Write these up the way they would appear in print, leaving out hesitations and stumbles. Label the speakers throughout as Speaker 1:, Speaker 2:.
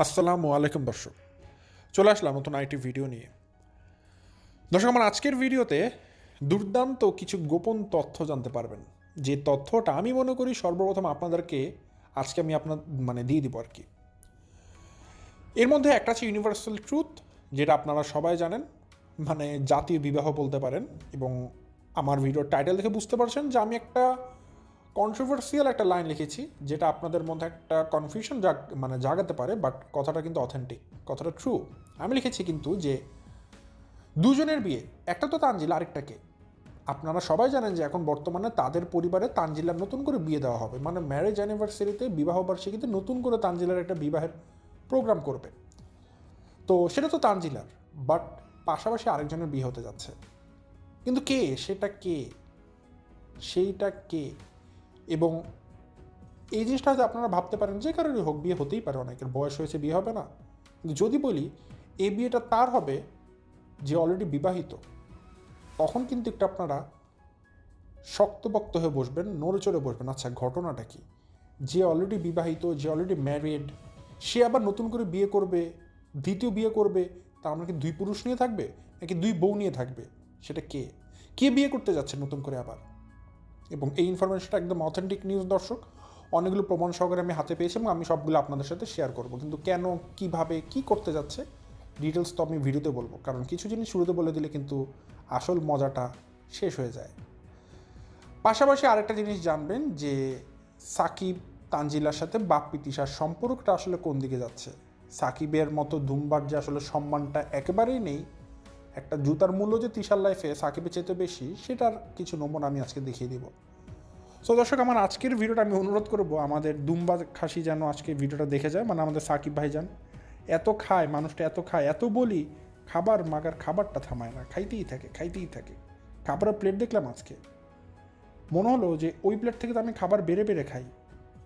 Speaker 1: আসসালামু আলাইকুম দর্শক, চলে আসলাম নতুন আইটি ভিডিও নিয়ে। দর্শক, আমার আজকের ভিডিওতে দুর্দান্ত কিছু গোপন তথ্য জানতে পারবেন, যে তথ্যটা আমি মনে করি সর্বপ্রথম আপনাদেরকে আজকে আমি দিয়ে দিব আর কি। এর মধ্যে একটা আছে ইউনিভার্সাল ট্রুথ, যেটা আপনারা সবাই জানেন, জাতীয় বিবাহ বলতে পারেন। এবং আমার ভিডিওর টাইটেল দেখে বুঝতে পারছেন যে আমি একটা কন্ট্রোভার্সিয়াল একটা লাইন লিখেছি, যেটা আপনাদের মধ্যে একটা কনফিউশন জাগাতে পারে, বাট কথাটা কিন্তু অথেন্টিক, কথাটা ট্রু। আমি লিখেছি কিন্তু যে দুজনের বিয়ে, একটা তো তানজিলা, আরেকটাকে আপনারা সবাই জানেন যে এখন বর্তমানে তাদের পরিবারে তানজিলার নতুন করে বিয়ে দেওয়া হবে, ম্যারেজ অ্যানিভার্সারিতে, বিবাহবার্ষিকীতে নতুন করে তানজিলার একটা বিবাহের প্রোগ্রাম করবে। তো সেটা তো তানজিলার, বাট পাশাপাশি আরেকজনের বিয়ে হতে যাচ্ছে। কিন্তু কে সেটা, সেইটা কে? এবং এই জিনিসটা হয়তো আপনারা ভাবতে পারেন যে কারোরই হোক, বিয়ে হতেই পারে, অনেকের বয়স হয়েছে, বিয়ে হবে না। কিন্তু যদি বলি এই বিয়েটা তার হবে যে অলরেডি বিবাহিত, তখন কিন্তু একটু আপনারা শক্তপোক্ত হয়ে বসবেন, নড়ে চড়ে বসবেন। আচ্ছা, ঘটনাটা কি? যে অলরেডি বিবাহিত, যে অলরেডি ম্যারিড, সে আবার নতুন করে বিয়ে করবে, দ্বিতীয় বিয়ে করবে, তার মানে কি দুই পুরুষ নিয়ে থাকবে নাকি দুই বউ নিয়ে থাকবে? সেটা কে? কে বিয়ে করতে যাচ্ছে নতুন করে আবার? এবং এই ইনফরমেশনটা একদম অথেন্টিক নিউজ দর্শক, অনেকগুলো প্রমাণ সহকারে আমি হাতে পেয়েছি এবং আমি সবগুলো আপনাদের সাথে শেয়ার করব। কিন্তু কেন, কিভাবে, কি করতে যাচ্ছে, ডিটেলস তো আমি ভিডিওতে বলবো, কারণ কিছু জিনিস শুরুতে বলে দিলে কিন্তু আসল মজাটা শেষ হয়ে যায়। পাশাপাশি আরেকটা জিনিস জানবেন যে সাকিব তানজিলার সাথে বাপ্পি তিশার সম্পর্কটা আসলে কোন দিকে যাচ্ছে। সাকিবের মতো দুমবার যে আসলে সম্মানটা একেবারেই নেই, একটা জুতার মূল্য যে তিশার লাইফে সাকিবের চেয়ে বেশি, সেটার কিছু নমুনা আমি আজকে দেখিয়ে দিব। সো দর্শক, আমার আজকের ভিডিওটা আমি অনুরোধ করবো আমাদের দুম্বা খাসি যেন আজকে ভিডিওটা দেখে যায়, আমাদের সাকিব ভাইজান এত খায়, মানুষটা এত খায়, এত বলি খাবার মাগার খাবারটা থামায় না, খাইতেই থাকে খাইতেই থাকে। খাবারের প্লেট দেখলাম আজকে, মনে হলো যে ওই প্লেট থেকে তো আমি খাবার বেড়ে বেড়ে খাই,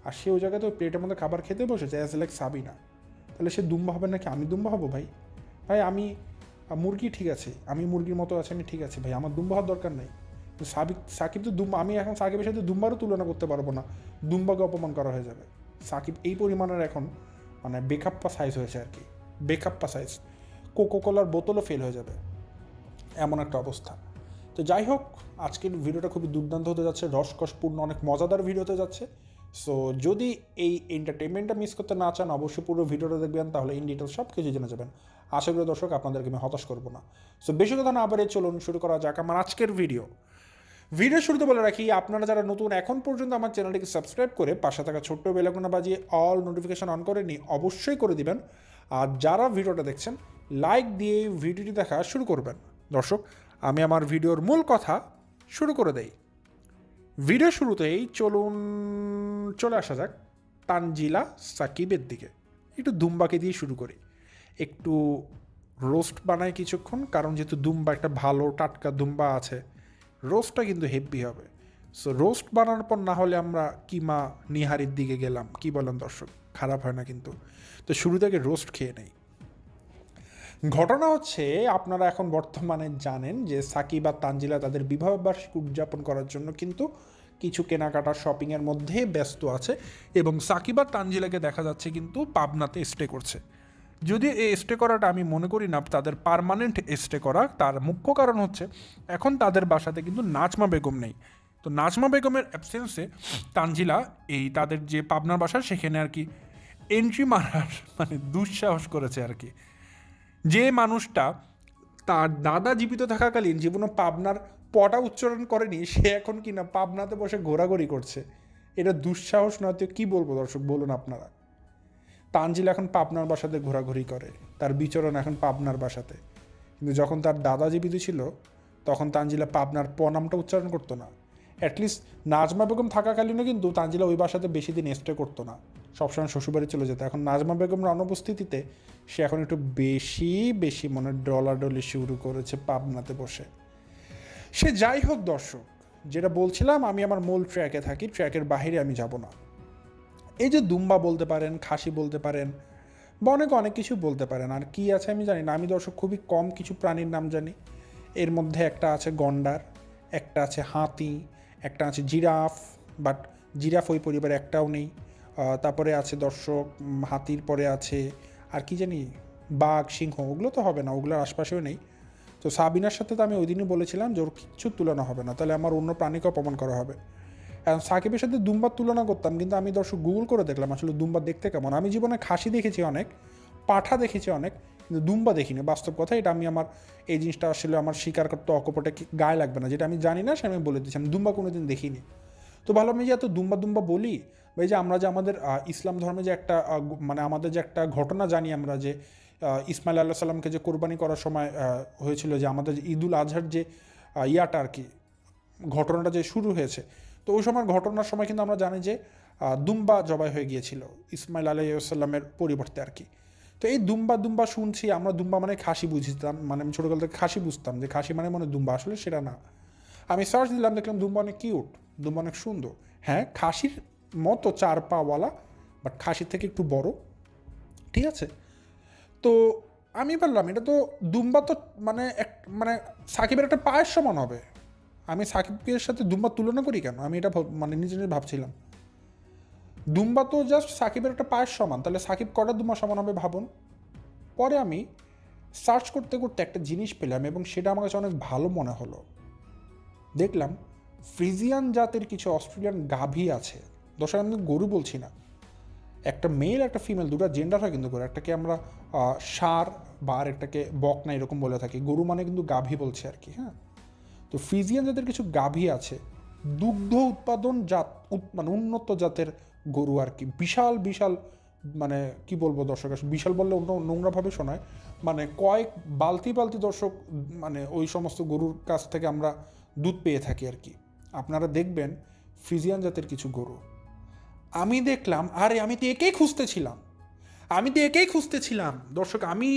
Speaker 1: আর সে ওই জায়গায় তো প্লেটের মধ্যে খাবার খেতে বসেছে অ্যাজ লাইক সাবিনা। তাহলে সে দুম্বা হবে নাকি আমি দুম্বা হবো? ভাই ভাই আমি মুরগি ঠিক আছে, আমি মুরগির মতো আছে, আমি ঠিক আছে ভাই, আমার দুম্বা হওয়ার দরকার নেই। সাকিব তো দুম্বা, আমি এখন সাকিবের সাথে দুম্বারও তুলনা করতে পারবো না, দুম্বাকে অপমান করা হয়ে যাবে। সাকিব এই পরিমাণের এখন বেকাপ্পা সাইজ হয়েছে আর কি, বেকাপ্পা সাইজ, কোকোকোলার বোতলও ফেল হয়ে যাবে, এমন একটা অবস্থা। তো যাই হোক, আজকের ভিডিওটা খুবই দুর্দান্ত হতে যাচ্ছে, রসকসপূর্ণ, অনেক মজাদার ভিডিও হতে যাচ্ছে। সো যদি এই এন্টারটেনমেন্টটা মিস করতে না চান, অবশ্যই পুরো ভিডিওটা দেখবেন, তাহলে ইন ডিটেলস সব কিছু জেনে যাবেন। আশা করি দর্শক আপনাদেরকে আমি হতাশ করবো না। সো বেশি কথা না আবার চলুন শুরু করা যাক আমার আজকের ভিডিও। শুরুতে বলে রাখি, আপনারা যারা নতুন এখন পর্যন্ত আমার চ্যানেলটিকে সাবস্ক্রাইব করে পাশে থাকা ছোট্ট বেল আইকনটা বাজিয়ে অল নোটিফিকেশন অন করে নিয়ে অবশ্যই করে দিবেন। আর যারা ভিডিওটা দেখছেন, লাইক দিয়ে ভিডিওটি দেখা শুরু করবেন। দর্শক, আমি আমার ভিডিওর মূল কথা শুরু করে দেই। ভিডিও শুরুতেই চলে আসা যাক তানজিলা সাকিবের দিকে। একটু দুম্বাকে দিয়ে শুরু করি, একটু রোস্ট বানাই কিছুক্ষণ, কারণ যেহেতু দুম্বা একটা ভালো টাটকা দুম্বা আছে, রোস্টটা কিন্তু হেভি হবে। সো রোস্ট বানানোর পর না হলে আমরা কিমা নিহারির দিকে গেলাম, কি বলেন দর্শক? খারাপ হয় না কিন্তু। তো শুরু থেকে রোস্ট খেয়ে নেই। ঘটনা হচ্ছে, আপনারা এখন বর্তমানে জানেন যে সাকিব আর তানজিলা তাদের বিবাহবার্ষিকী উদযাপন করার জন্য কিন্তু কিছু কেনাকাটা শপিংয়ের মধ্যে ব্যস্ত আছে, এবং সাকিব আর তানজিলাকে দেখা যাচ্ছে কিন্তু পাবনাতে স্টে করছে। যদি এই স্টে করাটা আমি মনে করি না তাদের পার্মানেন্ট স্টে করা, তার মুখ্য কারণ হচ্ছে এখন তাদের বাসাতে কিন্তু নাজমা বেগম নেই। তো নাজমা বেগমের অ্যাবসেন্সে তানজিলা এই তাদের যে পাবনার বাসা সেখানে আর কি এন্ট্রি মারার দুঃসাহস করেছে আর কি। যে মানুষটা তার দাদা জীবিত থাকাকালীন জীবনে পাবনার পটা উচ্চারণ করেনি, সে এখন কিনা পাবনাতে বসে ঘোরাঘুরি করছে। এটা দুঃসাহস নয় তো কী বলবো দর্শক, বলুন আপনারা। তানজিল এখন পাবনার বাসাতে ঘোরাঘুরি করে, তার বিচরণ এখন পাবনার বাসাতে। কিন্তু যখন তার দাদা জীবিত ছিল, তখন তানজিলা পাবনার নামটা উচ্চারণ করতো না। অ্যাটলিস্ট নাজমা বেগম থাকাকালীনও কিন্তু তানজিলা ওই বাসাতে বেশি দিন স্টে করতো না, সবসময় শ্বশুরবাড়ি চলে যেত। এখন নাজমা বেগমের অনুপস্থিতিতে সে এখন একটু বেশি বেশি ডলাডলি শুরু করেছে পাবনাতে বসে। সে যাই হোক দর্শক, যেটা বলছিলাম, আমি আমার মূল ট্র্যাকে থাকি, ট্র্যাকের বাহিরে আমি যাব না। এই যে দুম্বা বলতে পারেন, খাসি বলতে পারেন, বা অনেক কিছু বলতে পারেন, আর কি আছে আমি জানি না। আমি দর্শক খুবই কম কিছু প্রাণীর নাম জানি। এর মধ্যে একটা আছে গন্ডার, একটা আছে হাতি, একটা আছে জিরাফ, বাট জিরাফ ওই পরিবারে একটাও নেই। তারপরে আছে দর্শক হাতির পরে আছে আর কি জানি বাঘ সিংহ, ওগুলো তো হবে না, ওগুলোর আশপাশেও নেই। তো সাবিনার সাথে তো আমি ওই দিনই বলেছিলাম যে ওর কিচ্ছু তুলনা হবে না, তাহলে আমার অন্য প্রাণীকে অপমান করা হবে। এখন সাকিবের সাথে দুম্বার তুলনা করতাম, কিন্তু আমি দর্শক গুগল করে দেখলাম আসলে দুম্বা দেখতে কেমন। আমি জীবনে খাসি দেখেছি অনেক, পাঠা দেখেছি অনেক, কিন্তু দুম্বা দেখিনি। বাস্তব কথা, এটা আমি আমার এই জিনিসটা আসলে আমার স্বীকার করতে অকপটে গায়ে লাগবে না, যেটা আমি জানি না সেটা আমি বলে দিচ্ছি, আমি দুম্বা কোনোদিন দেখিনি। তো ভালো, আমি যে এত দুম্বা দুম্বা বলি, বা এই যে আমরা যে আমাদের ইসলাম ধর্মে যে একটা মানে আমাদের যে একটা ঘটনা জানি আমরা, যে ইসমাইল আল্লাহ সাল্লামকে যে কোরবানি করার সময় হয়েছিল, যে আমাদের ঈদুল আজহার যে ইয়াটা আর কি, ঘটনাটা যে শুরু হয়েছে, তো ওই সময় ঘটনার সময় কিন্তু আমরা জানি যে দুম্বা জবাই হয়ে গিয়েছিল ইসমাইল আলাইসাল্লামের পরিবর্তে আর কি। তো এই দুম্বা দুম্বা শুনছি আমরা, দুম্বা মানে খাসি বুঝতাম, মানে আমি ছোটোকাল থেকে খাসি বুঝতাম যে খাসি মানে দুম্বা, আসলে সেটা না। আমি সার্চ দিলাম, দেখলাম দুম্বা অনেক কিউট, দুম্বা অনেক সুন্দর। হ্যাঁ, খাসির মতো 4 পাওয়ালা, বাট খাসির থেকে একটু বড়, ঠিক আছে। তো আমি বললাম এটা তো দুম্বা, তো মানে মানে সাকিবের একটা পায়ের সমান হবে। আমি সাকিবের সাথে দুম্বার তুলনা করি কেন, আমি এটা মানে নিজে নিজে ভাবছিলাম। দুম্বা তো জাস্ট সাকিবের একটা পায়ের সমান, তাহলে সাকিব কটা দুম্বা সমান হবে ভাবুন। পরে আমি সার্চ করতে করতে একটা জিনিস পেলাম, এবং সেটা আমার কাছে অনেক ভালো মনে হলো। দেখলাম ফ্রিজিয়ান জাতের কিছু অস্ট্রেলিয়ান গাভী আছে। দর্শক, আমি গরু বলছি না, একটা মেল একটা ফিমেল, দুটো জেন্ডার হয় কিন্তু গরু। একটাকে আমরা ষাঁড় বা আর একটাকে বকনা এরকম বলে থাকি, গরু মানে কিন্তু গাভী বলছে আর কি। হ্যাঁ, তো ফ্রিজিয়ান জাতের কিছু গাভী আছে, দুগ্ধ উৎপাদন জাত, মানে উন্নত জাতের গরু আর কি। বিশাল বিশাল, মানে কি বলবো দর্শক, বিশাল বললে অন্য নোংরাভাবে শোনায়, মানে কয়েক বালতি বালতি দর্শক, মানে ওই সমস্ত গরুর কাছ থেকে আমরা দুধ পেয়ে থাকি আর কি। আপনারা দেখবেন ফ্রিজিয়ান জাতের কিছু গরু, আমি দেখলাম, আরে আমি তো একেই খুঁজতেছিলাম দর্শক। আমি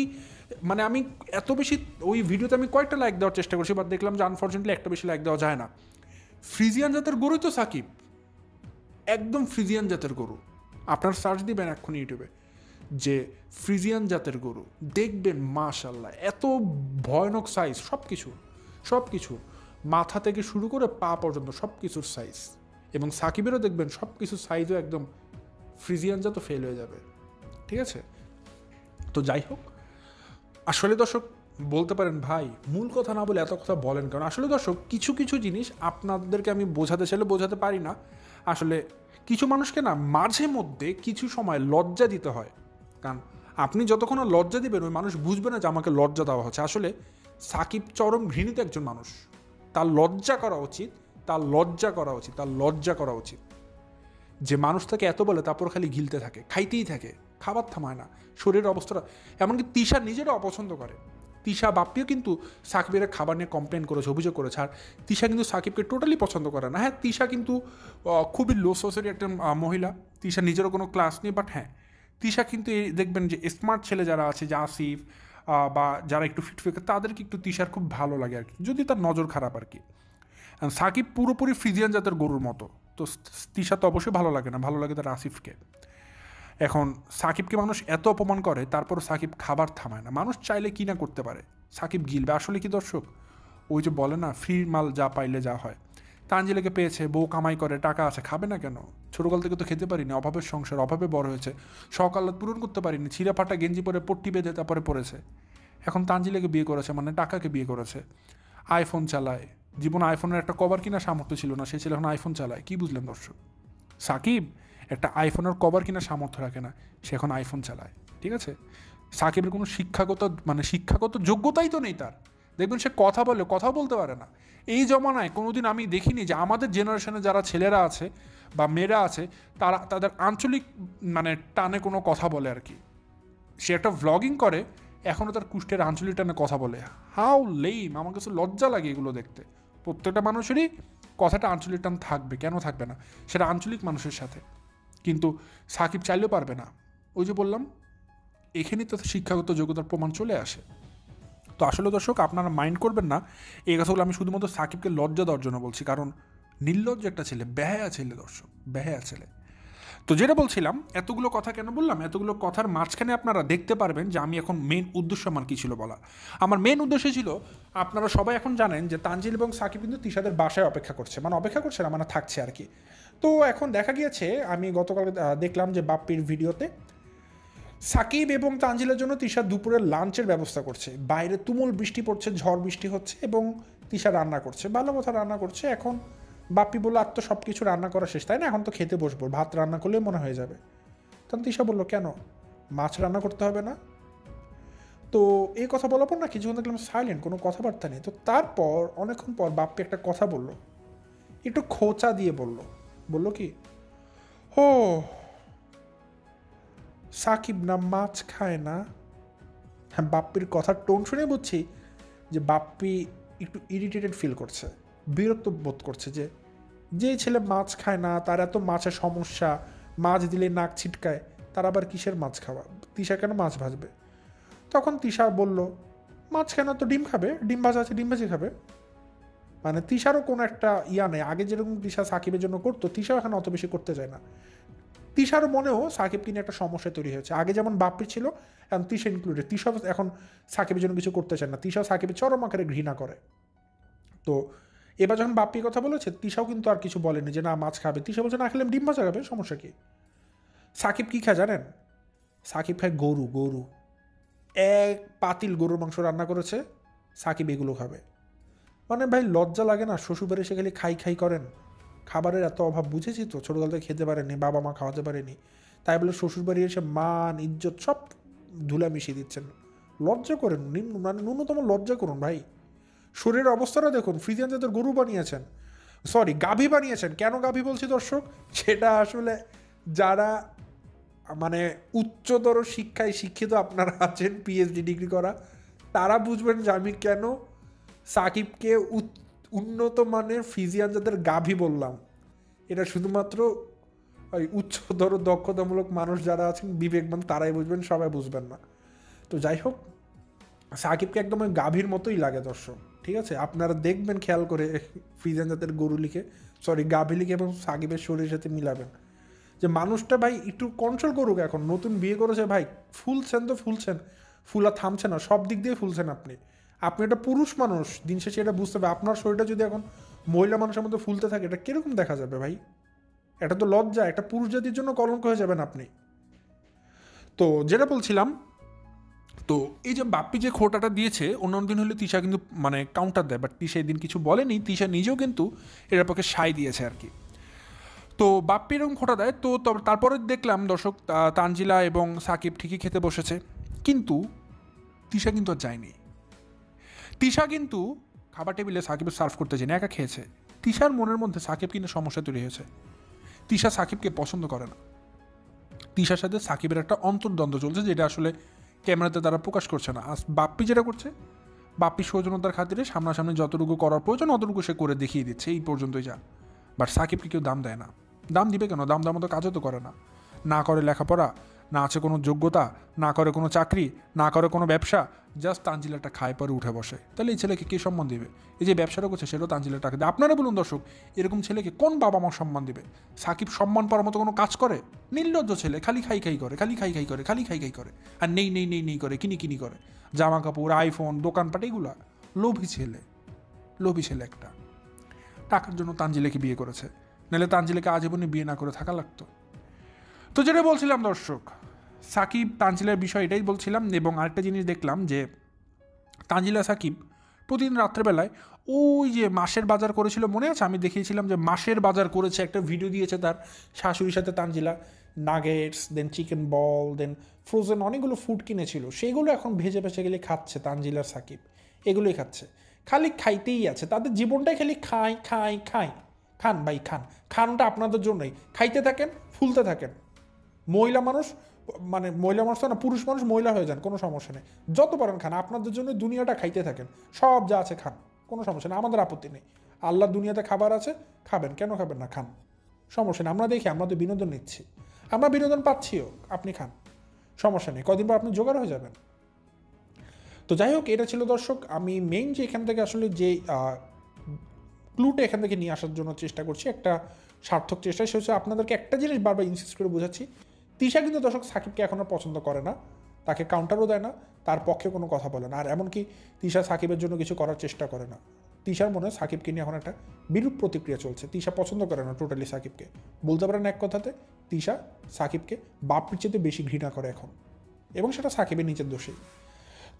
Speaker 1: মানে আমি এত বেশি ওই ভিডিওতে আমি কয়েকটা লাইক দেওয়ার চেষ্টা করছি, বাট দেখলাম যে আনফর্চুনেটলি একটা বেশি লাইক দেওয়া যায় না। ফ্রিজিয়ান জাতের গরুই তো সাকিব, একদম ফ্রিজিয়ান জাতের গরু। আপনার সার্চ দিবেন এক্ষুনি ইউটিউবে যে ফ্রিজিয়ান জাতের গরু, দেখবেন মাশাল্লাহ এত ভয়ানক সাইজ, সব কিছু মাথা থেকে শুরু করে পা পর্যন্ত সব কিছুর সাইজ। এবং সাকিবেরও দেখবেন সব কিছুর সাইজও একদম ফ্রিজিয়ান জাত ফেল হয়ে যাবে, ঠিক আছে। তো যাই হোক, আসলে দর্শক বলতে পারেন ভাই মূল কথা না বলে এত কথা বলেন, কারণ আসলে দর্শক কিছু কিছু জিনিস আপনাদেরকে আমি বোঝাতে চাইলে বোঝাতে পারি না। আসলে কিছু মানুষকে না মাঝে মধ্যে কিছু সময় লজ্জা দিতে হয়, কারণ আপনি যতক্ষণ না লজ্জা দিবেন ওই মানুষ বুঝবে না যে আমাকে লজ্জা দেওয়া হচ্ছে। আসলে সাকিব চরম ঘৃণিত একজন মানুষ, তার লজ্জা করা উচিত। যে মানুষ তাকে এত বলে তারপর খালি গিলতে থাকে, খাইতেই থাকে, খাবার থামায় না, শরীরের অবস্থাটা এমনকি তিশা নিজেরও অপছন্দ করে। তিশা বাপ্পিও কিন্তু সাকিবের খাবার নিয়ে কমপ্লেন করেছে, অভিযোগ করেছে। আর তিশা কিন্তু সাকিবকে টোটালি পছন্দ করে না। হ্যাঁ, তিশা কিন্তু খুবই লো সোসাইটি একটা মহিলা, তিশা নিজেরও কোনো ক্লাস নেই, বাট হ্যাঁ তিশা কিন্তু দেখবেন যে স্মার্ট ছেলে যারা আছে, যে আসিফ বা যারা একটু ফিটফিট, তাদেরকে একটু তিশার খুব ভালো লাগে আর কি, যদি তার নজর খারাপ আর কি। সাকিব পুরোপুরি ফ্রিজিয়ান জাতের গরুর মতো, তো তিশা তো অবশ্যই ভালো লাগে না, ভালো লাগে তার আসিফকে। এখন সাকিবকে মানুষ এত অপমান করে, তারপর সাকিব খাবার থামায় না। মানুষ চাইলে কি না করতে পারে, সাকিব গিলবে। আসলে কি দর্শক, ওই যে বলে না ফ্রি মাল যা পাইলে যা হয়, তানজিলাকে পেয়েছে, বউ কামাই করে, টাকা আছে, খাবে না কেন? ছোটোকাল থেকে তো খেতে পারিনি, অভাবের সংসার, অভাবে বড় হয়েছে, শখ আহ্লাদ পূরণ করতে পারিনি, ছিঁড়া ফাটা গেঞ্জি পরে পট্টি বেঁধে তারপরে পড়েছে। এখন তানজিলাকে বিয়ে করেছে, মানে টাকাকে বিয়ে করেছে, আইফোন চালায়। জীবন আইফোনের একটা কভার কিনা সামর্থ্য ছিল না, সে ছিল এখন আইফোন চালায়। কি বুঝলেন দর্শক? সাকিব একটা আইফোনের কভার কিনা সামর্থ্য রাখে না, সে এখন আইফোন চালায়, ঠিক আছে। সাকিবের কোনো শিক্ষাগত যোগ্যতাই তো নেই তার। দেখবেন সে কথাও বলতে পারে না। এই জমানায় কোনোদিন আমি দেখিনি যে আমাদের জেনারেশনে যারা ছেলেরা আছে বা মেয়েরা আছে, তারা তাদের আঞ্চলিক মানে টানে কোনো কথা বলে আর কি। সে একটা ভ্লগিং করে, এখনও তার কুষ্ঠের আঞ্চলিক টানে কথা বলে। How lame! আমার কাছে লজ্জা লাগে এগুলো দেখতে। প্রত্যেকটা মানুষেরই কথাটা আঞ্চলিক টান থাকবে, কেন থাকবে না? সেটা আঞ্চলিক মানুষের সাথে। কিন্তু সাকিব চাইলেও পারবে না। ওই যে বললাম, এখানেই তো শিক্ষাগত যোগ্যতার প্রমাণ চলে আসে। তো আসলে দর্শক আপনারা মাইন্ড করবেন না, এই কথাগুলো আমি শুধুমাত্র সাকিবকে লজ্জা দেওয়ার জন্য বলছি, কারণ নির্লজ্জ একটা ছেলে, বেহায়া ছেলে দর্শক, বেহায়া ছেলে। তো যেটা বলছিলাম, এতগুলো কথা কেন বললাম, এতগুলো কথার মাঝখানে আপনারা দেখতে পারবেন যে আমি এখন মেন উদ্দেশ্য আমার কী ছিল বলা। আমার মেন উদ্দেশ্য ছিল, আপনারা সবাই এখন জানেন যে তানজিল এবং সাকিব কিন্তু তিশাদের বাসায় অপেক্ষা করছে, মানে থাকছে আর কি। তো এখন দেখা গিয়েছে, আমি গতকাল দেখলাম যে বাপ্পির ভিডিওতে সাকিব এবং তানজিলার জন্য তিশা দুপুরের লাঞ্চের ব্যবস্থা করছে। বাইরে তুমুল বৃষ্টি পড়ছে, ঝড় বৃষ্টি হচ্ছে এবং তিশা রান্না করছে, ভালো কথা রান্না করছে। এখন বাপ্পি বললো আর তো সব কিছু রান্না করা শেষ, তাই না, এখন তো খেতে বসবো, ভাত রান্না করলেই মনে হয়ে যাবে। তখন তিশা বললো কেন, মাছ রান্না করতে হবে না? তো এই কথা বলার পর না কিছুক্ষণ দেখলাম সাইলেন্ট, কোনো কথাবার্তা নেই। তো তারপর অনেকক্ষণ পর বাপ্পি একটা কথা বললো, একটু খোঁচা দিয়ে বললো কি, ও সাকিব না মাছ খায় না। হ্যাঁ, বাপ্পির কথার টোন শুনে বুঝছি যে বাপ্পি একটু ইরিটেটেড ফিল করছে, বিরক্ত বোধ করছে যে যে ছেলে মাছ খায় না, তার এত মাছের সমস্যা, মাছ দিলে নাক ছিটকায়, তার আবার কিসের মাছ খাওয়া, তিশা কেন মাছ ভাজবে? তখন তিশা বলল মাছ কেন, তো ডিম খাবে, ডিম ভাজা আছে ডিম ভাজি খাবে। মানে তিশারও কোনো একটা ইয়া নেই, আগে যেরকম তিশা সাকিবের জন্য করতো, তিশাও এখন অত বেশি করতে চায় না। তিশার মনেও সাকিবকে নিয়ে একটা সমস্যা তৈরি হয়েছে। আগে যেমন বাপ্পি ছিল, এখন তিশা ইনক্লুডেড, তিশা এখন সাকিবের জন্য কিছু করতে চায় না, তিশা সাকিবের চরম আকারে ঘৃণা করে। তো এবার যখন বাপ্পির কথা বলেছে, তিশাও কিন্তু আর কিছু বলেনি যে না মাছ খাবে, তিশা বলছে না খেলে ডিম ভাজা খাবে, সমস্যা কি? সাকিব কি খায় জানেন? সাকিব খায় গরু, এক পাতিল গরুর মাংস রান্না করেছে, সাকিব এগুলো খাবে। মানে ভাই লজ্জা লাগে না? শ্বশুরবাড়ি এসে খালি খাই করেন, খাবারের এত অভাব বুঝেছি তো, ছোটকাল থেকে খেতে পারেনি, বাবা মা খাওয়াতে পারেনি, তাই বলে শ্বশুরবাড়ি এসে মান ইজ্জত সব ধুলা মিশিয়ে দিচ্ছেন। লজ্জা করেন, মানে ন্যূনতম লজ্জা করুন ভাই। শরীরের অবস্থাটা দেখুন, ফ্রিজিয়ান জাতের গরু বানিয়েছেন, সরি গাভী বানিয়েছেন। কেন গাভী বলছি দর্শক, সেটা আসলে যারা মানে উচ্চতর শিক্ষায় শিক্ষিত আপনারা আছেন, পিএইচডি ডিগ্রি করা, তারা বুঝবেন যে আমি কেন সাকিবকে উন্নত মানের ফিজিয়ান যাদের গাভী বললাম। এটা শুধুমাত্র ওই উচ্চতর দক্ষতামূলক মানুষ যারা আছেন, বিবেকবান, তারাই বুঝবেন, সবাই বুঝবেন না। তো যাই হোক, সাকিবকে একদম ওই গাভীর মতোই লাগে দর্শক, ঠিক আছে? আপনারা দেখবেন খেয়াল করে ফিজিয়ান জাতের গরু লিখে, সরি গাভী লিখে, এবং সাকিবের শরীরের সাথে মিলাবেন যে মানুষটা ভাই একটু কন্ট্রোল করুক। এখন নতুন বিয়ে করেছে ভাই, ফুলছেন তো ফুলছেন, ফুলা থামছে না, সব দিক দিয়ে ফুলছেন আপনি। আপনি একটা পুরুষ মানুষ, দিন শেষে এটা বুঝতে হবে। আপনার শরীরটা যদি এখন মহিলা মানুষের মধ্যে ফুলতে থাকে, এটা কীরকম দেখা যাবে ভাই? এটা তো লজ্জা, একটা পুরুষ জাতির জন্য কলঙ্ক হয়ে যাবেন আপনি। তো যেটা বলছিলাম, তো এই যে বাপ্পি যে খোটাটা দিয়েছে, অন্যান্য দিন হলে তিশা কিন্তু মানে কাউন্টার দেয়, বাট তিশা এদিন কিছু বলেনি, তিশা নিজেও কিন্তু এটার পক্ষে সায় দিয়েছে আর কি। তো বাপ্পি এরকম খোটা দেয়, তো তারপরে দেখলাম দর্শক তানজিলা এবং সাকিব ঠিকই খেতে বসেছে, কিন্তু তিশা কিন্তু আর যায়নি। তিশা কিন্তু খাবার টেবিলে সাকিবের সার্ভ করতে যায়নি, একা খেয়েছে। তিশার মনের মধ্যে সাকিব কিন্তু সমস্যা তৈরি হয়েছে, তিশা সাকিবকে পছন্দ করে না। তিশার সাথে সাকিবের একটা অন্তর্দ্বন্দ্ব চলছে, যেটা আসলে ক্যামেরাতে তারা প্রকাশ করছে না। আর বাপ্পি যেটা করছে, বাপ্পি সৌজন্যতার খাতিরে সামনাসামনি যতটুকু করার প্রয়োজন অতটুকু সে করে দেখিয়ে দিচ্ছে, এই পর্যন্তই যা। বাট সাকিবকে কেউ দাম দেয় না। দাম দিবে কেন? দাম দেওয়ার মতো কাজও তো করে না, না করে লেখাপড়া, না আছে কোনো যোগ্যতা, না করে কোনো চাকরি, না করে কোনো ব্যবসা, জাস্ট তানজিলাটা খায় পরে উঠে বসে। তাহলে এই ছেলেকে কে সম্মান দিবে? এই যে ব্যবসাটা করছে সেটাও তানজিলার টাকা দেয়। আপনারা বলুন দর্শক, এরকম ছেলেকে কোন বাবা মা সম্মান দিবে? সাকিব সম্মান পাওয়ার মতো কোনো কাজ করে? নির্লজ্জ ছেলে, খালি খাই করে, খালি খাই করে, খালি খাই করে, আর নেই করে, কিনি করে, জামা কাপড়, আইফোন, দোকানপাট, এইগুলা। লোভী ছেলে একটা। টাকার জন্য তানজিলাকে বিয়ে করেছে, নাহলে তানজিলাকে আজীবনে বিয়ে না করে থাকা লাগতো। তো যেটা বলছিলাম দর্শক, সাকিব তানজিলার বিষয় এটাই বলছিলাম। এবং আরেকটা জিনিস দেখলাম যে তানজিলা সাকিব প্রতিদিন রাত্রেবেলায় ওই যে মাসের বাজার করেছিল, মনে আছে? আমি দেখিয়েছিলাম যে মাসের বাজার করেছে, একটা ভিডিও দিয়েছে তার শাশুড়ির সাথে Tanzila, nuggets, then chicken ball, then frozen অনেকগুলো ফুড কিনেছিল, সেইগুলো এখন ভেজে গেলে খাচ্ছে তানজিলার সাকিব, এগুলোই খাচ্ছে, খালি খাইতেই আছে। তাদের জীবনটাই খালি খান ভাই, খানটা আপনাদের জন্যই, খাইতে থাকেন, ফুলতে থাকেন। মহিলা মানুষ, মানে মহিলা মানুষ তো না, পুরুষ মানুষ মহিলা হয়ে যান, কোনো সমস্যা নেই, যত পারেন খান, আপনাদের জন্য দুনিয়াটা খাইতে থাকেন, সব যা আছে খান, কোনো সমস্যা নেই, আমাদের আপত্তি নেই। আল্লাহ দুনিয়াতে খাবার আছে, খাবেন, কেন খাবেন না, খান, সমস্যা নেই। আমরা দেখি, আমরা তো বিনোদন নিচ্ছি, আমরা বিনোদন পাচ্ছিও, আপনি খান, সমস্যা নেই, কদিন পর আপনি জোগাড় হয়ে যাবেন। তো যাই হোক, এটা ছিল দর্শক আমি মেইন যে এখান থেকে আসলে যে ক্লুটা এখান থেকে নিয়ে আসার জন্য চেষ্টা করছি, একটা সার্থক চেষ্টা, সে হচ্ছে আপনাদেরকে একটা জিনিস বারবার ইনসিস্ট করে বোঝাচ্ছি, তিশা কিন্তু দর্শক সাকিবকে এখনও পছন্দ করে না, তাকে কাউন্টারও দেয় না, তার পক্ষে কোনো কথা বলে না, আর এমনকি তিশা সাকিবের জন্য কিছু করার চেষ্টা করে না। তিশার মনে সাকিবকে নিয়ে এখন একটা বিরূপ প্রতিক্রিয়া চলছে, তিশা পছন্দ করে না টোটালি সাকিবকে, বলতে পারেন এক কথাতে তিশা সাকিবকে বাপ্পির চেয়ে বেশি ঘৃণা করে এখন। এবং সেটা সাকিবের নিচের দোষেই।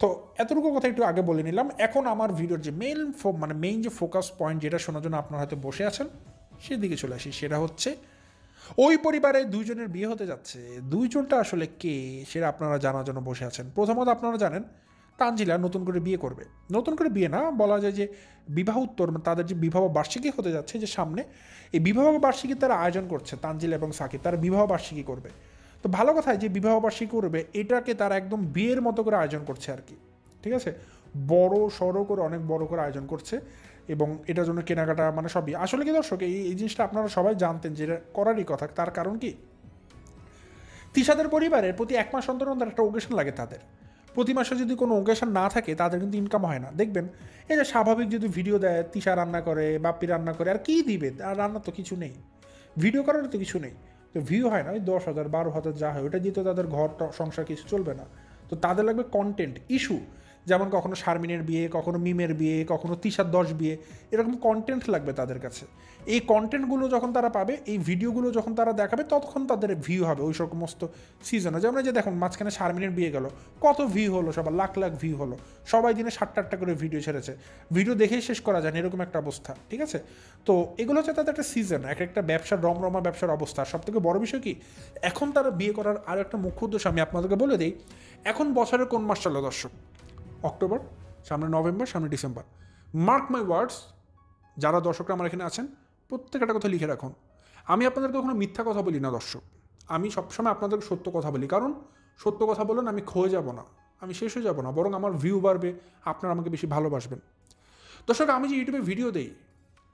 Speaker 1: তো এতটুকু কথা একটু আগে বলে নিলাম। এখন আমার ভিডিওর যে মেইন যে ফোকাস পয়েন্ট, যেটা শোনার জন্য আপনারা হয়তো বসে আছেন, সেদিকে চলে আসি। সেটা হচ্ছে ওই পরিবারে দুইজনের বিয়ে হতে যাচ্ছে। দুইজনটা আসলে কে সেটা আপনারা জানার জন্য বসে আছেন। প্রথমত আপনারা জানেন তানজিলা নতুন করে বিয়ে করবে। নতুন করে বিয়ে না, বলা যায় যে বিবাহ উত্তর, তাদের যে বিবাহ বার্ষিকী হতে যাচ্ছে, যে সামনে এই বিবাহ বার্ষিকী তারা আয়োজন করছে, তানজিলা এবং সাকিব তারা বিবাহ বার্ষিকী করবে। তো ভালো কথা, যে বিবাহ বার্ষিকী করবে এটাকে তারা একদম বিয়ের মতো করে আয়োজন করছে আর কি, ঠিক আছে, বড় সড়ো করে অনেক বড় করে আয়োজন করছে এবং এটার জন্য কেনাকাটা মানে সবই। আসলে কি দর্শক, এই জিনিসটা আপনারা সবাই জানতেন যে এটা করারই কথা। তার কারণ কি, তিশাদের পরিবারের প্রতি 1 মাস অন্তর অন্তর একটা ওকেশন লাগে তাদের। প্রতি মাসে যদি কোনো ওকেশন না থাকে তাদের কিন্তু ইনকাম হয় না। দেখবেন এই যে স্বাভাবিক যদি ভিডিও দেয়, তিশা রান্না করে, বাপ্পি রান্না করে, আর কী দিবে, আর রান্না তো কিছু নেই, ভিডিও করার তো কিছু নেই, তো ভিউ হয় না, ওই 10,000 12,000 যা হয় ওটা দিয়ে তো তাদের ঘর সংসার কিছু চলবে না। তো তাদের লাগবে কন্টেন্ট ইস্যু, যেমন কখনো শারমিনের বিয়ে, কখনো মিমের বিয়ে, কখনো তিশার 10 বিয়ে, এরকম কন্টেন্ট লাগবে তাদের কাছে। এই কন্টেন্টগুলো যখন তারা পাবে, এই ভিডিওগুলো যখন তারা দেখাবে, তখন তাদের ভিউ হবে ওই সমস্ত সিজনে। যেমন যে দেখুন মাঝখানে শারমিনের বিয়ে গেল, কত ভিউ হলো, সবার লাখ লাখ ভিউ হলো, সবাই দিনে 7টা করে ভিডিও ছেড়েছে, ভিডিও দেখেই শেষ করা যায় না, এরকম একটা অবস্থা, ঠিক আছে। তো এগুলো হচ্ছে তাদের একটা সিজন, একটা ব্যবসার রমরমা ব্যবসার অবস্থা। সব থেকে বড় বিষয় কি, এখন তারা বিয়ে করার আরও একটা মুখ্য উদ্দেশ্য আমি আপনাদেরকে বলে দিই। এখন বছরের কোন মাস চলে দর্শক? অক্টোবর, সামনে নভেম্বর, সামনে ডিসেম্বর। মার্ক মাই ওয়ার্ডস, যারা দর্শকরা আমার এখানে আছেন প্রত্যেকটা কথা লিখে রাখুন। আমি আপনাদেরকে কখনো মিথ্যা কথা বলি না দর্শক, আমি সবসময় আপনাদেরকে সত্য কথা বলি, কারণ সত্য কথা বলেন আমি ক্ষয়ে যাব না, আমি শেষ হয়ে যাব না, বরং আমার ভিউ বাড়বে, আপনারা আমাকে বেশি ভালোবাসবেন। দর্শক, আমি যে ইউটিউবে ভিডিও দেই,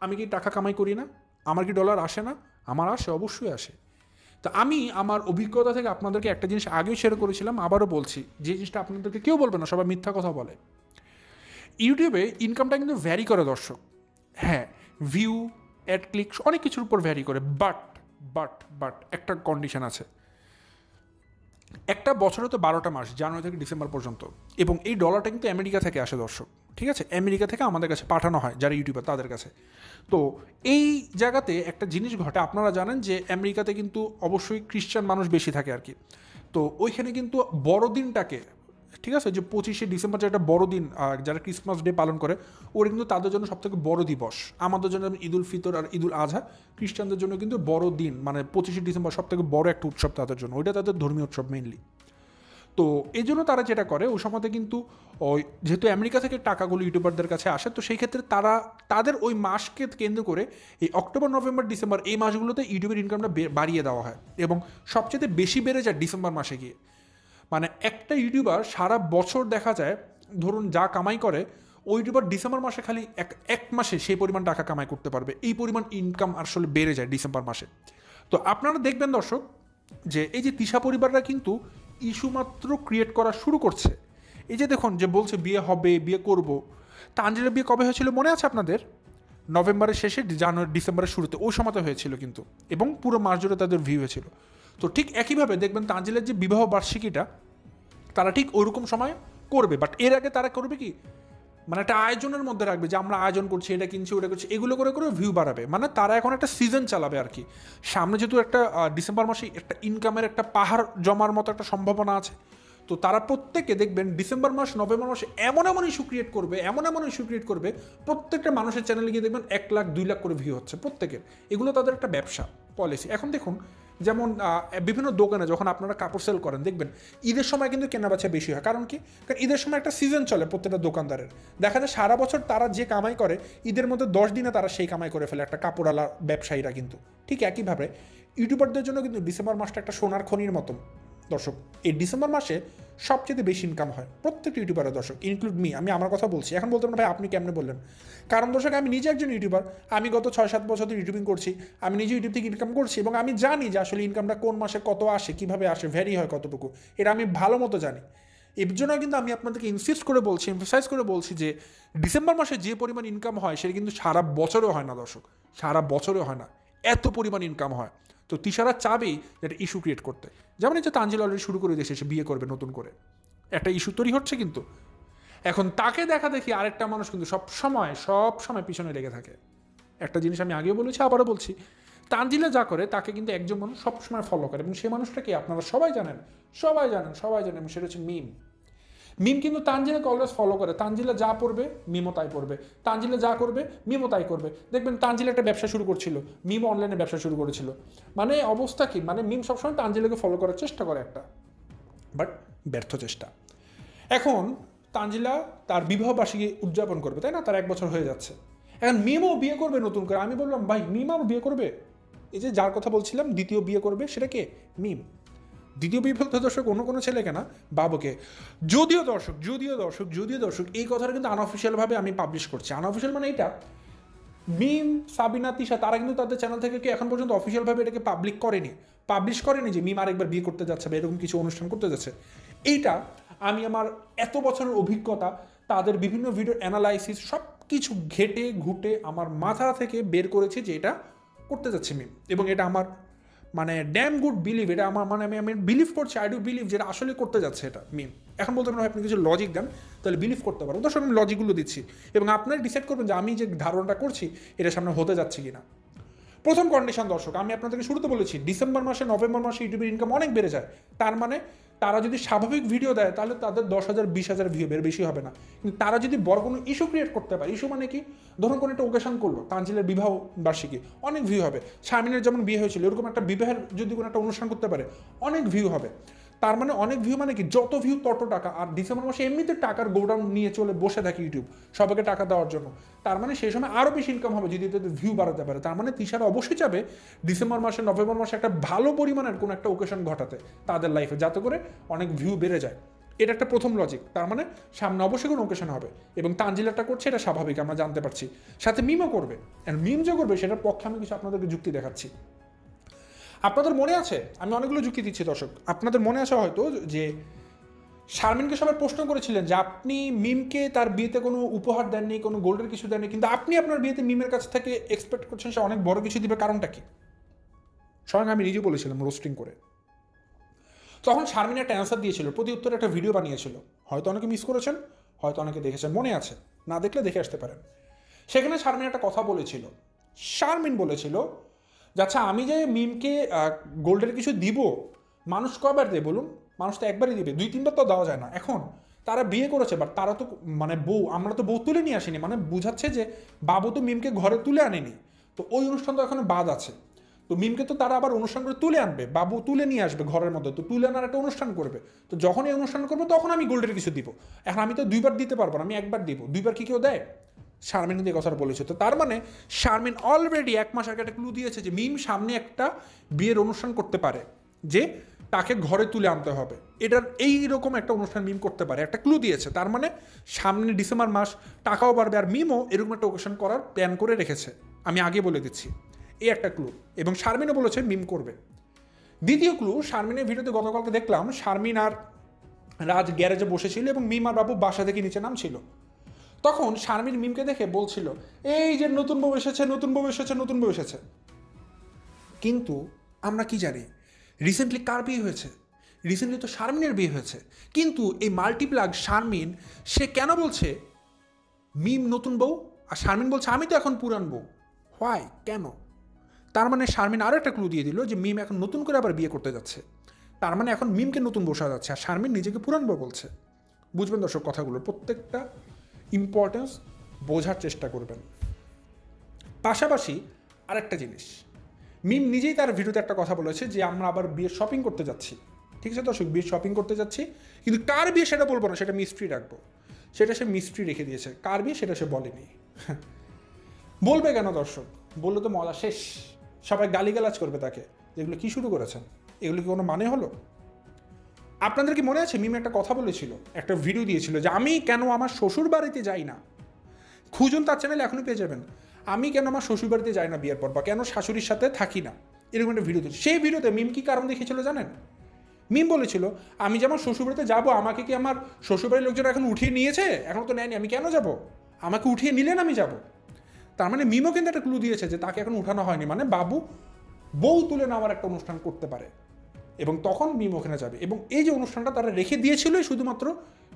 Speaker 1: আমি কি টাকা কামাই করি না? আমার কি ডলার আসে না? আমার আসে, অবশ্যই আসে। তো আমি আমার অভিজ্ঞতা থেকে আপনাদেরকে একটা জিনিস আগেও শেয়ার করেছিলাম, আবারও বলছি, যে জিনিসটা আপনাদেরকে কেউ বলবে না, সবাই মিথ্যা কথা বলে। ইউটিউবে ইনকামটা কিন্তু ভ্যারি করে দর্শক, হ্যাঁ, ভিউ, অ্যাড ক্লিক অনেক কিছুর উপর ভ্যারি করে, বাট একটা কন্ডিশন আছে। একটা বছরে তো 12টা মাস, জানুয়ারি থেকে ডিসেম্বর পর্যন্ত, এবং এই ডলারটা কিন্তু আমেরিকা থেকে আসে দর্শক, ঠিক আছে, আমেরিকা থেকে আমাদের কাছে পাঠানো হয় যারা ইউটিউবার তাদের কাছে। তো এই জায়গাতে একটা জিনিস ঘটে, আপনারা জানেন যে আমেরিকাতে কিন্তু অবশ্যই খ্রিস্টান মানুষ বেশি থাকে আর কি। তো ওইখানে কিন্তু বড়দিনটাকে, ঠিক আছে, যে 25শে ডিসেম্বর যে একটা বড়দিন, যারা ক্রিসমাস ডে পালন করে, ওটা কিন্তু তাদের জন্য সবথেকে বড় দিবস। আমাদের জন্য ঈদুল ফিতর আর ঈদুল আজহা, খ্রিস্টানদের জন্য কিন্তু বড় দিন, মানে 25শে ডিসেম্বর সবথেকে বড় একটা উৎসব তাদের জন্য, ওইটা তাদের ধর্মীয় উৎসব মেইনলি। তো এই জন্য তারা যেটা করে ওই সময়তে কিন্তু ওই, যেহেতু আমেরিকা থেকে টাকাগুলো ইউটিউবারদের কাছে আসে, তো সেই ক্ষেত্রে তারা তাদের ওই মাসকে কেন্দ্র করে এই অক্টোবর, নভেম্বর, ডিসেম্বর এই মাসগুলোতে ইউটিউবের ইনকামটা বাড়িয়ে দেওয়া হয়, এবং সবচেয়ে বেশি বেড়ে যায় ডিসেম্বর মাসে গিয়ে। মানে একটা ইউটিউবার সারা বছর দেখা যায় ধরুন যা কামাই করে, ওই ইউটিউবার ডিসেম্বর মাসে খালি এক মাসে সেই পরিমাণ টাকা কামাই করতে পারবে, এই পরিমাণ ইনকাম আসলে বেড়ে যায় ডিসেম্বর মাসে। তো আপনারা দেখবেন দর্শক, যে এই যে তিশা পরিবাররা কিন্তু ইস্যু মাত্র ক্রিয়েট করা শুরু করছে। এই যে দেখুন, যে বলছে বিয়ে হবে, বিয়ে করব, তানজিলার বিয়ে কবে হয়েছিল মনে আছে আপনাদের? নভেম্বরের শেষে, জানুয়ারি ডিসেম্বরের শুরুতে, ওই সময়তে হয়েছিল কিন্তু, এবং পুরো মাস জুড়ে তাদের ভিউ হয়েছিল। তো ঠিক একইভাবে দেখবেন তানজিলের যে বিবাহ বার্ষিকীটা তারা ঠিক ওইরকম সময় করবে, বাট এর আগে তারা করবে কি, মানে একটা আয়োজনের মধ্যে রাখবে, যে আমরা আয়োজন করছি, এটা কিনছি, ওটা করছি, এগুলো করে করে ভিউ বাড়াবে। মানে তারা এখন একটা সিজন চালাবে আর কি। সামনে যেহেতু একটা ডিসেম্বর মাসে একটা ইনকামের একটা পাহাড় জমার মতো একটা সম্ভাবনা আছে, তো তারা প্রত্যেকে দেখবেন ডিসেম্বর মাস, নভেম্বর মাসে এমন ইস্যু ক্রিয়েট করবে, এমন ইস্যু ক্রিয়েট করবে, প্রত্যেকটা মানুষের চ্যানেলে গিয়ে দেখবেন 1 লাখ 2 লাখ করে ভিউ হচ্ছে প্রত্যেকের। এগুলো তাদের একটা ব্যবসা পলিসি। এখন দেখুন, যেমন বিভিন্ন দোকানে যখন আপনারা কাপড় সেল করেন, দেখবেন ঈদের সময় কিন্তু কেনাবেচা বেশি হয়। কারণ কি, কারণ ঈদের সময় একটা সিজন চলে প্রত্যেকটা দোকানদারের, দেখা যায় সারা বছর তারা যে কামাই করে, ঈদের মধ্যে 10 দিনে তারা সেই কামাই করে ফেলে একটা কাপড়ওয়ালা ব্যবসায়ীরা। কিন্তু ঠিক একইভাবে ইউটিউবারদের জন্য কিন্তু ডিসেম্বর মাসটা একটা সোনার খনির মতন দর্শক। এই ডিসেম্বর মাসে সবচেয়ে বেশি ইনকাম হয় প্রত্যেকটা ইউটিউবারের দর্শক, ইনক্লুড মি। আমি আমার কথা বলছি, এখন বলতে পারেন ভাই আপনি কেমনে বললেন? কারণ দর্শক, আমি নিজে একজন ইউটিউবার, আমি গত 6-7 বছর ধরে ইউটিউবিং করছি, আমি নিজে ইউটিউব থেকে ইনকাম করছি, এবং আমি জানি যে আসলে ইনকামটা কোন মাসে কত আসে, কীভাবে আসে, ভ্যারি হয় কতটুকু, এটা আমি ভালো মতো জানি। এর জন্য কিন্তু আমি আপনাদেরকে এমফাসাইজ করে বলছি যে ডিসেম্বর মাসে যে পরিমাণ ইনকাম হয় সেটা কিন্তু সারা বছরেও হয় না দর্শক, সারা বছরেও হয় না, এত পরিমাণ ইনকাম হয়। তো তিশারা চাবেই একটা ইস্যু ক্রিয়েট করতে, যেমন এই যে তানজিল অলরেডি শুরু করে দিয়েছে, সে বিয়ে করবে নতুন করে, একটা ইস্যু তৈরি হচ্ছে। কিন্তু এখন তাকে দেখা দেখি আরেকটা মানুষ কিন্তু সব সময় পিছনে লেগে থাকে। একটা জিনিস আমি আগেও বলেছি, আবারও বলছি, তানজিলা যা করে তাকে কিন্তু একজন মানুষ সবসময় ফলো করে এবং সেই মানুষটাকে আপনারা সবাই জানেন এবং সেটা হচ্ছে মিম। মিম কিন্তু তানজিলাকে অলওয়েজ ফলো করে। তানজিলা যা পড়বে মিমও তাই পড়বে, তানজিলা যা করবে মিমও তাই করবে। দেখবেন তানজিলা একটা ব্যবসা শুরু করছিল, মিমও অনলাইনে ব্যবসা শুরু করেছিল। মানে অবস্থা কি, মানে মিম সবসময় তানজিলাকে ফলো করার চেষ্টা করে একটা, বাট ব্যর্থ চেষ্টা। এখন তানজিলা তার বিবাহবার্ষিকী উদযাপন করবে, তাই না? তার 1 বছর হয়ে যাচ্ছে। এখন মিমও বিয়ে করবে নতুন করে। আমি বললাম ভাই মিম আবার বিয়ে করবে? এই যে যার কথা বলছিলাম দ্বিতীয় বিয়ে করবে, সেটা কে? মিম। দ্বিতীয় বিয়ে বলতে দর্শক অন্য কোনো ছেলেকে না, বাবুকে। যদিও দর্শক এই কথাটা কিন্তু আনঅফিসিয়ালভাবে আমি পাবলিশ করছি। আনঅফিসিয়াল মানে এটা, মিম, সাবিনা, তিশা তারা কিন্তু তাদের চ্যানেল থেকে কি এখন পর্যন্ত অফিসিয়ালভাবে এটাকে পাবলিশ করেনি যে মিম আরেকবার বিয়ে করতে যাচ্ছে বা এরকম কিছু অনুষ্ঠান করতে যাচ্ছে। এইটা আমি আমার এত বছরের অভিজ্ঞতা, তাদের বিভিন্ন ভিডিও অ্যানালাইসিস সব কিছু ঘেটে ঘুটে আমার মাথা থেকে বের করেছি যে এটা করতে যাচ্ছে মিম, এবং এটা আমার মানে ড্যাম গুড বিলিভ। এটা আমার মানে আমি বিলিভ করছি, আই ডু বিলিভ যেটা আসলে করতে যাচ্ছে এটা মিম। এখন বলতে পারেন আপনি কিছু লজিক দেন, তাহলে বিলিভ করতে পারবো। দর্শক আমি লজিকগুলো দিচ্ছি এবং আপনারা ডিসাইড করবেন যে আমি যে ধারণাটা করছি এটা সামনে হতে যাচ্ছে কিনা। প্রথম কন্ডিশন দর্শক, আমি আপনাদেরকে শুরুতে বলেছি ডিসেম্বর মাসে নভেম্বর মাসে ইউটিউবের ইনকাম অনেক বেড়ে যায়। তার মানে তারা যদি স্বাভাবিক ভিডিও দেয় তাহলে তাদের 10,000 20,000 ভিউ বের বেশি হবে না। কিন্তু তারা যদি বড় কোনো ইস্যু ক্রিয়েট করতে পারে, ইস্যু মানে কি, ধরুন কোনো একটা ওকেশন করলো, তানজিলের বিবাহ বার্ষিকী, অনেক ভিউ হবে। শারমিনের যেমন বিয়ে হয়েছিল এরকম একটা বিবাহের যদি কোনো একটা অনুষ্ঠান করতে পারে অনেক ভিউ হবে। তার মানে অনেক ভিউ মানে কি, যত ভিউ তত টাকা। আর ডিসেম্বর মাসে এমনিতে টাকার গোডাউন নিয়ে চলে বসে থাকে ইউটিউব সবাইকে টাকা দেওয়ার জন্য। তার মানে সেই সময় আরও বেশি ইনকাম হবে যদি তাদের ভিউ বাড়াতে পারে। তার মানে তিশারা অবশ্যই যাবে ডিসেম্বর মাসে নভেম্বর মাসে একটা ভালো পরিমাণের কোনো একটা ওকেশন ঘটাতে তাদের লাইফে, যাতে করে অনেক ভিউ বেড়ে যায়। এটা একটা প্রথম লজিক। তার মানে সামনে অবশ্যই কোনো ওকেশন হবে এবং তানজিলাটা করছে, এটা স্বাভাবিক, আমরা জানতে পারছি। সাথে মিমও করবে, আর মিম যে করবে সেটার পক্ষে আমি কিছু আপনাদেরকে যুক্তি দেখাচ্ছি। আপনাদের মনে আছে, আমি অনেকগুলো যুক্তি দিচ্ছি দর্শক, আপনাদের মনে আছে হয়তো যে শারমিনকে সবাই প্রশ্ন করেছিলেন যে আপনি মিমকে তার বিয়েতে কোনো উপহার দেননি, কোনো গোল্ডের কিছু দেননি, কিন্তু আপনি আপনার বিয়েতে মিমের কাছ থেকে এক্সপেক্ট করছেন সে অনেক বড় কিছু দিবে, কারণটা কি? স্বয়ং আমি নিজে বলেছিলাম রোস্টিং করে। তখন শারমিন একটা অ্যান্সার দিয়েছিল, প্রতি উত্তরে একটা ভিডিও বানিয়েছিল, হয়তো অনেকে মিস করেছেন, হয়তো অনেকে দেখেছেন, মনে আছে, না দেখলে দেখে আসতে পারেন। সেখানে শারমিন একটা কথা বলেছিল। শারমিন বলেছিল যে আচ্ছা আমি যে মিমকে গোল্ডের কিছু দিব, মানুষ কয়বার দেয় বলুন? মানুষ তো একবারই দিবে, 2-3বার তো দেওয়া যায় না। এখন তারা বিয়ে করেছে, বাট তারা তো মানে বউ, আমরা তো বউ তুলে নিয়ে আসিনি, মানে বুঝাচ্ছে যে বাবু তো মিমকে ঘরে তুলে আনেনি, তো ওই অনুষ্ঠান তো এখনো বাদ আছে। তো মিমকে তো তারা আবার অনুষ্ঠান করে তুলে আনবে, বাবু তুলে নিয়ে আসবে ঘরের মধ্যে, তো তুলে আনার একটা অনুষ্ঠান করবে। তো যখন এই অনুষ্ঠান করবে তখন আমি গোল্ডের কিছু দিব। এখন আমি তো 2বার দিতে পারবো না, আমি একবার দিব। 2বার কি কেউ দেয়? শারমিন কিন্তু এই কথাটা বলেছে। তো তার মানে শারমিন অলরেডি 1 মাস আগে একটা ক্লু দিয়েছে যে মিম সামনে একটা বিয়ের অনুষ্ঠান করতে পারে, যে তাকে ঘরে তুলে আনতে হবে, এটার এইরকম একটা অনুষ্ঠান মিম করতে পারে, একটা ক্লু দিয়েছে। তার মানে সামনে ডিসেম্বর মাস, টাকাও বাড়বে, আর মিমও এরকম একটা ওকেশন করার প্ল্যান করে রেখেছে, আমি আগে বলে দিচ্ছি। এই একটা ক্লু, এবং শারমিনও বলেছে মিম করবে। দ্বিতীয় ক্লু, শারমিনের ভিডিওতে গতকালকে দেখলাম শারমিন আর রাজ গ্যারেজে বসেছিল এবং মিম আর বাবু বাসা থেকে নিচে নামছিল। তখন শারমিন মিমকে দেখে বলছিল এই যে নতুন বউ এসেছে। কিন্তু আমরা কি জানি রিসেন্টলি কার বিয়ে হয়েছে? রিসেন্টলি তো শারমিনের বিয়ে হয়েছে। কিন্তু এই মাল্টিপ্লাগ শারমিন, সে কেন বলছে মিম নতুন বউ, আর শারমিন বলছে আমি তো এখন পুরান বউ? হোয়াই, কেন? তার মানে শারমিন আরও একটা ক্লু দিয়ে দিল যে মিম এখন নতুন করে আবার বিয়ে করতে যাচ্ছে। তার মানে এখন মিমকে নতুন বসা যাচ্ছে, আর শারমিন নিজেকে পুরান বউ বলছে। বুঝবেন দর্শক কথাগুলোর প্রত্যেকটা ইম্পর্টেন্স বোঝার চেষ্টা করবেন। পাশাপাশি আরেকটা জিনিস, মিম নিজেই তার ভিডিওতে একটা কথা বলেছে যে আমরা আবার বিয়ের শপিং করতে যাচ্ছি। ঠিক আছে দর্শক, বিয়ের শপিং করতে যাচ্ছি, কিন্তু কার বিয়ে সেটা বলবো না, সেটা মিস্ট্রি রাখবো। সেটা সে মিস্ট্রি রেখে দিয়েছে, কার বিয়ে সেটা সে বলেনি। বলবে কেন দর্শক? বললে তো মজা শেষ, সবাই গালিগালাজ করবে তাকে, যেগুলো কি শুরু করেছেন, এগুলো কি কোনো মানে হলো? আপনাদের কি মনে আছে মিম একটা কথা বলেছিল, একটা ভিডিও দিয়েছিল যে আমি কেন আমার শ্বশুর বাড়িতে যাই না? খুঁজুন তার চ্যানেলে, এখনই পেয়ে যাবেন। আমি কেন আমার শ্বশুর বাড়িতে যাই না বিয়ের পর, বা কেন শাশুড়ির সাথে থাকি না, এরকম একটা ভিডিও দিয়েছিল। সেই ভিডিওতে মিম কি কারণ দেখিয়েছিল জানেন? মিম বলেছিল আমি যে আমার শ্বশুরবাড়িতে যাবো, আমাকে কি আমার শ্বশুরবাড়ির লোকজন এখন উঠিয়ে নিয়েছে? এখন তো নেয়নি, আমি কেন যাব? আমাকে উঠিয়ে নিলেন আমি যাব। তার মানে মিমও কিন্তু একটা ক্লু দিয়েছে যে তাকে এখন উঠানো হয়নি, মানে বাবু বউ তুলে নেওয়ার একটা অনুষ্ঠান করতে পারে, এবং তখন মিম ওখানে যাবে। এবং এই যে অনুষ্ঠানটা তারা রেখে দিয়েছিলই শুধুমাত্র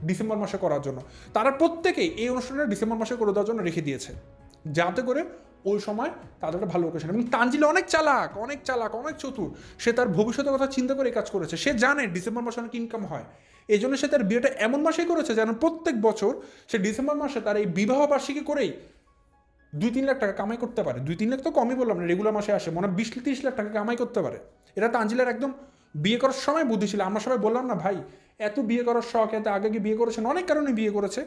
Speaker 1: ডিসেম্বর মাসে করার জন্য, তারা প্রত্যেকেই এই অনুষ্ঠানটা ডিসেম্বর মাসে করে দেওয়ার জন্য রেখে দিয়েছে, যাতে করে ওই সময় তাদের একটা ভালো লোকেশন। এবং তানজিলা অনেক চালাক, অনেক চতুর। সে তার ভবিষ্যতের কথা চিন্তা করে এই কাজ করেছে। সে জানে ডিসেম্বর মাসে অনেক ইনকাম হয়, এই জন্য সে তার বিয়েটা এমন মাসেই করেছে যেন প্রত্যেক বছর সে ডিসেম্বর মাসে তার এই বিবাহ বার্ষিকী করেই 2-3 লাখ টাকা কামাই করতে পারে। 2-3 লাখ তো কমই বললাম না, রেগুলার মাসে আসে মনে হয় 20-30 লাখ টাকা কামাই করতে পারে। এটা তানজিলার একদম বিয়ে করার সময় বুদ্ধি ছিল। আমরা সবাই বললাম না ভাই এত বিয়ে করার শখ, এত আগে বিয়ে করেছেন, অনেক কারণে বিয়ে করেছে,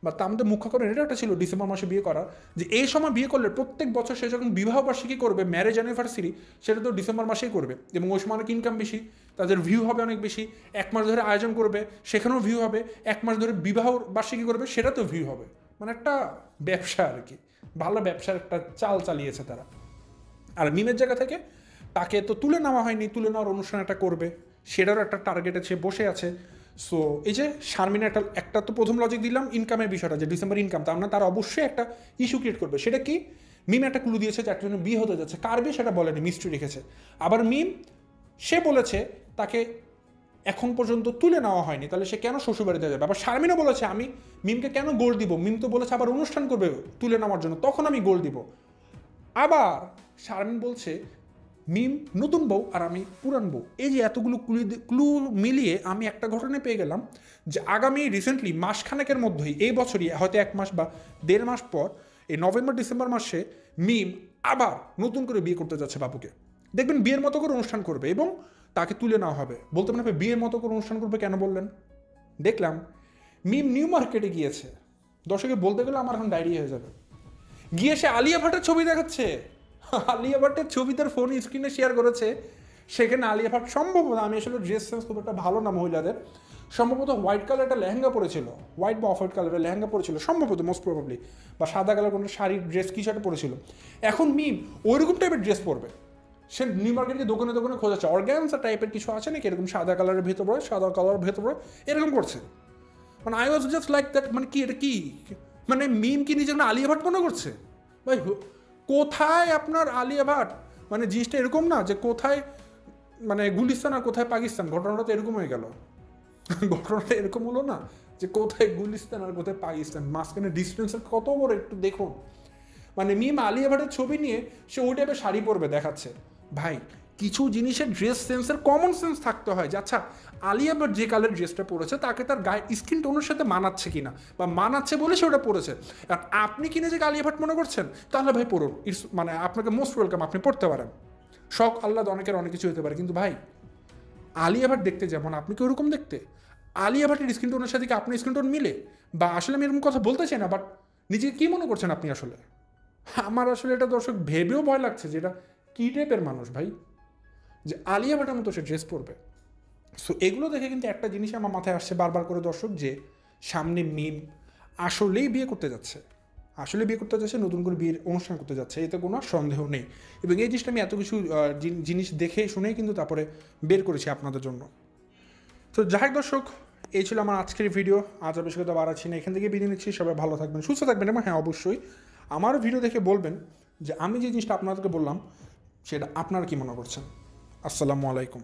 Speaker 1: বা তা আমাদের মুখ্য কারণ এটা একটা ছিল ডিসেম্বর মাসে বিয়ে করার, যে এই সময় বিয়ে করলে প্রত্যেক বছর সে যখন বিবাহ বার্ষিকী করবে, ম্যারেজ অ্যানিভার্সারি, সেটা তো ডিসেম্বর মাসেই করবে। এবং ওই সময় অনেক ইনকাম বেশি, তাদের ভিউ হবে অনেক বেশি। 1 মাস ধরে আয়োজন করবে, সেখানেও ভিউ হবে। 1 মাস ধরে বিবাহ বার্ষিকী করবে, সেটাতেও ভিউ হবে। মানে একটা ব্যবসা আর কি, ভালো ব্যবসার একটা চাল চালিয়েছে তারা। আর মিমের জায়গা থেকে তাকে তো তুলে নেওয়া হয়নি, তুলে নেওয়ার অনুষ্ঠান একটা করবে, সেটারও একটা টার্গেটে সে বসে আছে। সো এই যে শারমিনের একটা তো প্রথম লজিক দিলাম ইনকামের বিষয়টা, যে ডিসেম্বর ইনকাম, তার মানে তারা অবশ্যই একটা ইস্যু ক্রিয়েট করবে। সেটা কি? মিম একটা ক্লু দিয়েছে যে একটা জন্য বিয়ে হতে যাচ্ছে, কার বিয়ে সেটা বলেনি, মিস্ট্রি রেখেছে। আবার মিম সে বলেছে তাকে এখন পর্যন্ত তুলে নেওয়া হয়নি, তাহলে সে কেন শ্বশুরবাড়িতে যাবে। আবার শারমিনও বলেছে আমি মিমকে কেন গোল্ড দিব, মিম তো বলেছে আবার অনুষ্ঠান করবে তুলে নেওয়ার জন্য, তখন আমি গোল্ড দিব। আবার শারমিন বলছে মিম নতুন বউ আর আমি পুরান বউ। এই যে এতগুলো ক্লু মিলিয়ে আমি একটা ঘটনা পেয়ে গেলাম যে আগামী রিসেন্টলি মাসখানেকের মধ্যেই, এই বছরই হয়তো 1 মাস বা 1.5 মাস পর, এই নভেম্বর ডিসেম্বর মাসে মিম আবার নতুন করে বিয়ে করতে যাচ্ছে বাবুকে। দেখবেন বিয়ের মতো করে অনুষ্ঠান করবে এবং তাকে তুলে নেওয়া হবে। বলতে মনে হবে বিয়ের মতো করে অনুষ্ঠান করবে, কেন বললেন? দেখলাম মিম নিউ মার্কেটে গিয়েছে, দর্শকে বলতে গেলে আমার এখন ডায়রিয়া হয়ে যাবে, গিয়ে সে আলিয়া ভাটের ছবি দেখাচ্ছে। আলিয়া ভাটের ছবি তার ফোন স্ক্রিনে শেয়ার করেছে, সেখানে আলিয়া ভাট সম্ভবত, আমি আসলে ড্রেস সেন্স খুব একটা ভালো না মহিলাদের, সম্ভবত হোয়াইট কালার একটা লেহেঙ্গা পরেছিল, হোয়াইট বা অফ হোয়াইট কালারের লেহেঙ্গা পরেছিল সম্ভবত, মোস্ট প্রবাবলি, বা সাদা কালার কোনো শাড়ির ড্রেস কিছু একটা পরেছিল। এখন মিম ওইরকম টাইপের ড্রেস পরবে, সে নিউ মার্কেটে দোকানে দোকানে খোঁজাচ্ছে অর্গ্যানজা টাইপের কিছু আছে নাকি এরকম সাদা কালারের ভেতরে, সাদা কালারের ভেতরে এরকম করছে। মানে I was just like that, মানে কি এটা কি, মানে মিম কি নিজে আলিয়া ভাট মনে করছে? ভাই কোথায় আপনার আলিয়া ভাট, মানে জিনিসটা এরকম না যে কোথায় মানে গুলিস্তান আর কোথায় পাকিস্তান, ঘটনাটা তো এরকম হয়ে গেল। ঘটনাটা এরকম হলো না যে কোথায় গুলিস্তান আর কোথায় পাকিস্তান, মাঝখানে ডিস্টেন্সের কত বড় একটু দেখুন। মানে মিম আলিয়া ভাটের ছবি নিয়ে সে ওই টাইপের শাড়ি পরবে দেখাচ্ছে। ভাই কিছু জিনিসের ড্রেস সেন্সের কমন সেন্স থাকতে হয় যে আচ্ছা আলিয়া ভাট যে কালার ড্রেসটা পরেছে তাকে তার গায়ে স্কিন টোনের সাথে মানাচ্ছে কিনা, বা মানাচ্ছে বলে সে ওটা পরেছে। আর আপনি কিনে যে আলিয়া ভাট মনে করছেন, তাহলে ভাই পড়ুন, ইটস মানে আপনাকে মোস্ট ওয়েলকাম, আপনি পড়তে পারেন। শখ আল্লাহ অনেকের অনেক কিছু হতে পারে, কিন্তু ভাই আলিয়া ভাট দেখতে যেমন আপনি কি ওরকম দেখতে? আলিয়া ভাটের স্কিন টোনের সাথে কি আপনার স্কিন টোন মিলে? বা আসলে আমি এরকম কথা বলতে চাই না, বাট নিজেকে কী মনে করছেন আপনি আসলে? আমার আসলে এটা দর্শক ভেবেও ভয় লাগছে যে এটা কী টাইপের মানুষ ভাই, যে আলিয়া ভাটের মতো সে ড্রেস পরবে। সো এগুলো দেখে কিন্তু একটা জিনিস আমার মাথায় আসছে বারবার করে দর্শক, যে সামনে মিম আসলেই বিয়ে করতে যাচ্ছে, আসলে বিয়ে করতে যাচ্ছে, নতুন করে বিয়ের অনুষ্ঠান করতে যাচ্ছে, এতে কোনো সন্দেহ নেই। এবং এই জিনিসটা আমি এত কিছু জিনিস দেখে শুনেই কিন্তু তারপরে বের করেছি আপনাদের জন্য। তো যাই হোক দর্শক, এই ছিল আমার আজকের ভিডিও। আজ আর বেশি কথা বাড়াচ্ছি না, এখান থেকে বিদায় নিচ্ছি। সবাই ভালো থাকবেন, সুস্থ থাকবেন, এবং হ্যাঁ অবশ্যই আমার ভিডিও দেখে বলবেন যে আমি যে জিনিসটা আপনাদেরকে বললাম সেটা আপনারা কি মনে করছেন। আসসালামু আলাইকুম।